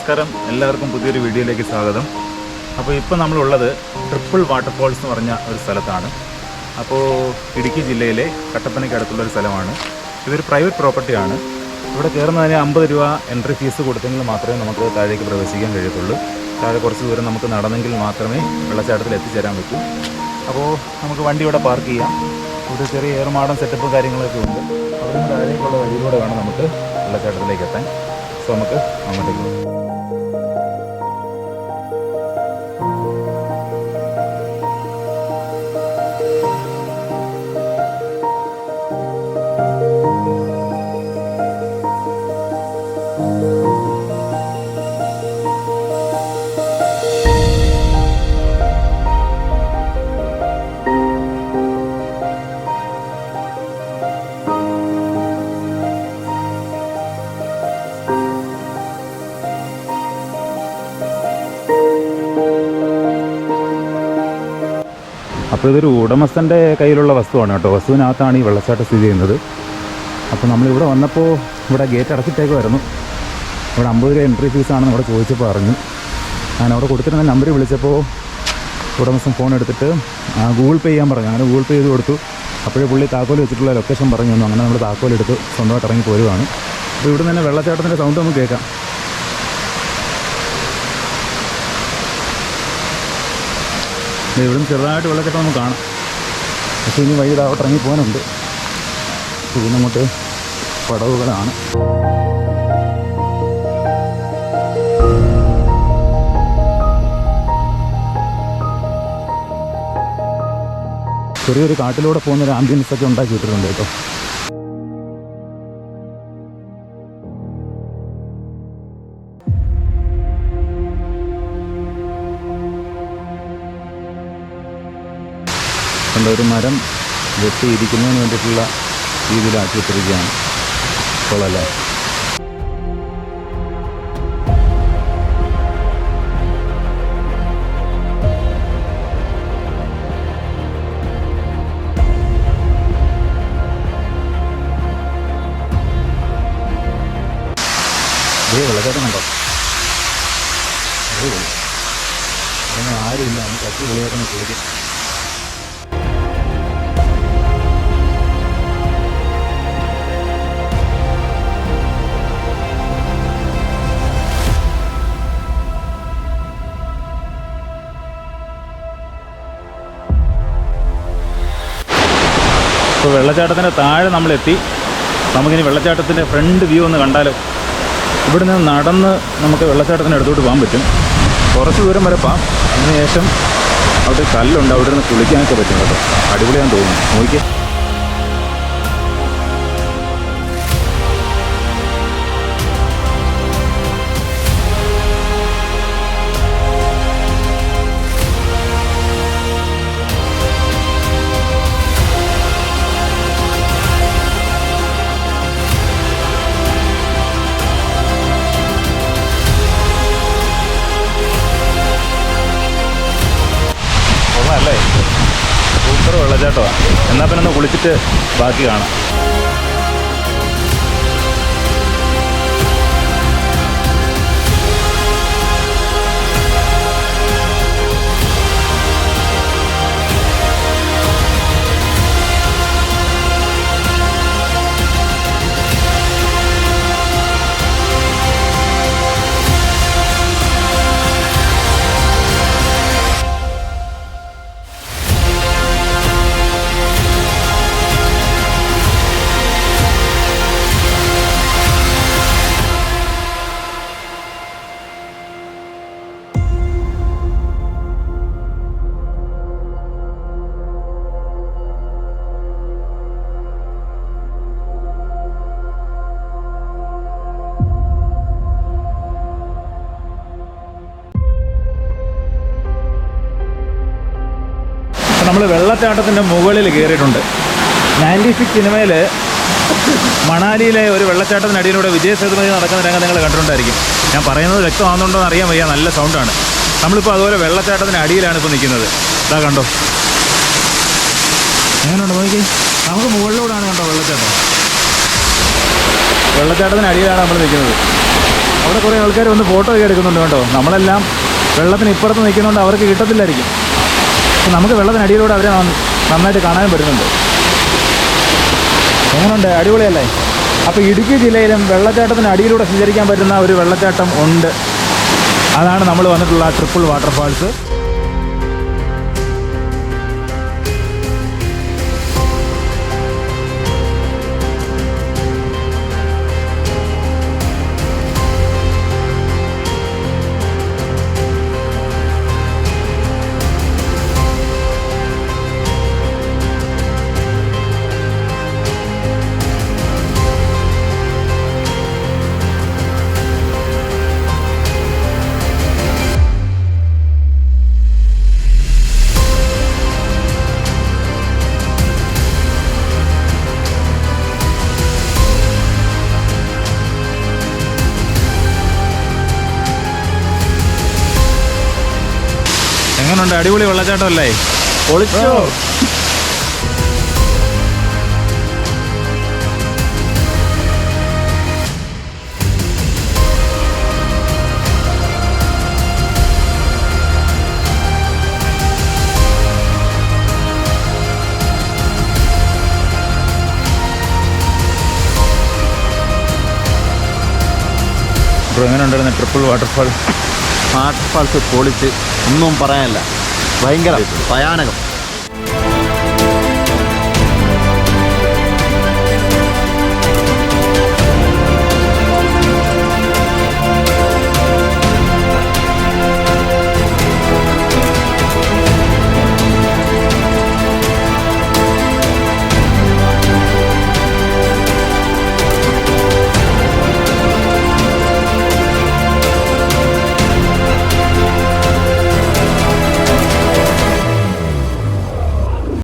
നമസ്കാരം, എല്ലാവർക്കും പുതിയൊരു വീഡിയോയിലേക്ക് സ്വാഗതം. അപ്പോൾ ഇപ്പോൾ നമ്മളുള്ളത് ട്രിപ്പിൾ വാട്ടർഫോൾസ് എന്ന് പറഞ്ഞ ഒരു സ്ഥലത്താണ്. അപ്പോൾ ഇടുക്കി ജില്ലയിലെ കട്ടപ്പനയ്ക്ക് അടുത്തുള്ളൊരു സ്ഥലമാണ്. ഇതൊരു പ്രൈവറ്റ് പ്രോപ്പർട്ടിയാണ്. ഇവിടെ കയറുന്നതിന് 50 രൂപ എൻട്രി ഫീസ് കൊടുത്തെങ്കിൽ മാത്രമേ നമുക്ക് താഴേക്ക് പ്രവേശിക്കാൻ കഴിയത്തുള്ളൂ. താഴെ കുറച്ച് ദൂരം നമുക്ക് നടന്നെങ്കിൽ മാത്രമേ വെള്ളച്ചാട്ടത്തിൽ എത്തിച്ചേരാൻ പറ്റൂ. അപ്പോൾ നമുക്ക് വണ്ടി ഇവിടെ പാർക്ക് ചെയ്യാം. ഒരു ചെറിയ ഏറുമാടം സെറ്റപ്പും കാര്യങ്ങളൊക്കെ ഉണ്ട്. അവിടെ നിന്ന് താഴേക്കുള്ള വഴിയിലൂടെ വേണം നമുക്ക് വെള്ളച്ചാട്ടത്തിലേക്ക് എത്താൻ. സോ നമുക്ക് അങ്ങോട്ടേക്ക് പോകാം. അപ്പോൾ ഇതൊരു ഉടമസ്ഥൻ്റെ കയ്യിലുള്ള വസ്തുവാണ് കേട്ടോ. വസ്തുവിനകത്താണ് ഈ വെള്ളച്ചാട്ടം സ്ഥിതി ചെയ്യുന്നത്. അപ്പോൾ നമ്മളിവിടെ വന്നപ്പോൾ ഇവിടെ ഗേറ്റ് അടച്ചിട്ടേക്കുമായിരുന്നു. ഇവിടെ 50 രൂപ എൻട്രി ഫീസാണെന്ന് ഇവിടെ ചോദിച്ചപ്പോൾ അറിഞ്ഞു. ഞാൻ അവിടെ കൊടുത്തിരുന്ന നമ്പർ വിളിച്ചപ്പോൾ ഉടമസ്ഥൻ ഫോൺ എടുത്തിട്ട് ഗൂഗിൾ പേ ചെയ്യാൻ പറഞ്ഞു. അങ്ങനെ ഗൂഗിൾ പേ ചെയ്ത് കൊടുത്തു. അപ്പോഴേ പുള്ളി താക്കോൽ വെച്ചിട്ടുള്ള ലൊക്കേഷൻ പറഞ്ഞു തന്നു. അങ്ങനെ നമ്മൾ താക്കോലെടുത്ത് സ്വന്തമായിട്ട് ഇറങ്ങി പോരുവാണ്. അപ്പോൾ ഇവിടെ തന്നെ വെള്ളച്ചാട്ടത്തിൻ്റെ സൗണ്ട് നമുക്ക് കേൾക്കാം. ഇവിടെ ചെറുതായിട്ട് വെള്ളച്ചാട്ടം നമുക്ക് കാണാം. പക്ഷേ ഇനി വഴി താവട്ട് ഇറങ്ങി പോകാനുണ്ട്. ഇതിനങ്ങോട്ട് പടവുകളാണ്. ചെറിയൊരു കാട്ടിലൂടെ പോകുന്നൊരു ആംബിയൻസ് ഒക്കെ ഉണ്ടാക്കി വിട്ടിട്ടുണ്ട് കേട്ടോ. ഒരു മരം വെട്ടിയിരിക്കുന്നതിന് വേണ്ടിയിട്ടുള്ള രീതിയിലാക്കി വെച്ചിരിക്കുകയാണ്. കൊള്ളല്ലേ? വെള്ളച്ചാട്ടം കണ്ടോ? അതൊന്നും ആരുമില്ല. നമുക്ക് കത്തി വിളിയാക്കുന്ന ചോദിക്കും. ഇപ്പോൾ വെള്ളച്ചാട്ടത്തിൻ്റെ താഴെ നമ്മളെത്തി. നമുക്കിനി വെള്ളച്ചാട്ടത്തിൻ്റെ ഫ്രണ്ട് വ്യൂ ഒന്ന് കണ്ടാലോ? ഇവിടെ നിന്ന് നടന്ന് നമുക്ക് വെള്ളച്ചാട്ടത്തിൻ്റെ അടുത്തോട്ട് പോകാൻ പറ്റും. കുറച്ച് ദൂരം വരെ പോകാം. അതിനുശേഷം അവിടെ കല്ലുണ്ട്, അവിടെ നിന്ന് കുളിക്കാനൊക്കെ പറ്റും കേട്ടോ. അടിപൊളിയാന്ന് തോന്നുന്നു. നോക്കിയേ. അല്ലേ, സൂപ്പർ വെള്ളച്ചാട്ടമാണ്. എന്നാൽ പിന്നെ ഒന്ന് കുളിച്ചിട്ട് ബാക്കി കാണാം. നമ്മൾ വെള്ളച്ചാട്ടത്തിൻ്റെ മുകളിൽ കയറിയിട്ടുണ്ട്. 96 സിനിമയിൽ മണാലിയിലെ ഒരു വെള്ളച്ചാട്ടത്തിനടിയിലൂടെ വിജയ സേതുപതി നടക്കുന്ന രംഗം നിങ്ങൾ കണ്ടിട്ടുണ്ടായിരിക്കും. ഞാൻ പറയുന്നത് വ്യക്തമാകുന്നുണ്ടോ എന്ന് അറിയാൻ വയ്യ, നല്ല സൗണ്ടാണ്. നമ്മളിപ്പോൾ അതുപോലെ വെള്ളച്ചാട്ടത്തിൻ്റെ അടിയിലാണ് ഇപ്പോൾ നിൽക്കുന്നത്. ഇതാ കണ്ടോ, എങ്ങനെയുണ്ട് നോക്കി. നമുക്ക് മുകളിലൂടെയാണ് കണ്ടോ വെള്ളച്ചാട്ടം. വെള്ളച്ചാട്ടത്തിന് അടിയിലാണ് നമ്മൾ നിൽക്കുന്നത്. അവിടെ കുറേ ആൾക്കാർ വന്ന് ഫോട്ടോ ഒക്കെ എടുക്കുന്നുണ്ട് കേട്ടോ. നമ്മളെല്ലാം വെള്ളത്തിന് ഇപ്പുറത്ത് നിൽക്കുന്നതുകൊണ്ട് അവർക്ക് കിട്ടത്തില്ലായിരിക്കും. നമുക്ക് വെള്ളത്തിനടിയിലൂടെ അവരെ നന്നായിട്ട് കാണാൻ പറ്റുന്നുണ്ട്. എങ്ങനെയുണ്ട്? അടിപൊളിയല്ലേ? അപ്പോൾ ഇടുക്കി ജില്ലയിലും വെള്ളച്ചാട്ടത്തിന് അടിയിലൂടെ സഞ്ചരിക്കാൻ പറ്റുന്ന ഒരു വെള്ളച്ചാട്ടം ഉണ്ട്. അതാണ് നമ്മൾ വന്നിട്ടുള്ള ട്രിപ്പിൾ വാട്ടർഫാൾസ്. എങ്ങനെയുണ്ട്? അടിപൊളി വെള്ളച്ചാട്ടം അല്ലേ? പൊളിച്ചോ? എങ്ങനെ ഉണ്ടായിരുന്നു ട്രിപ്പിൾ വാട്ടർഫാൾസ്? പൊളിച്ച് ഒന്നും പറയാനില്ല. ഭയങ്കര ഭയാനകം.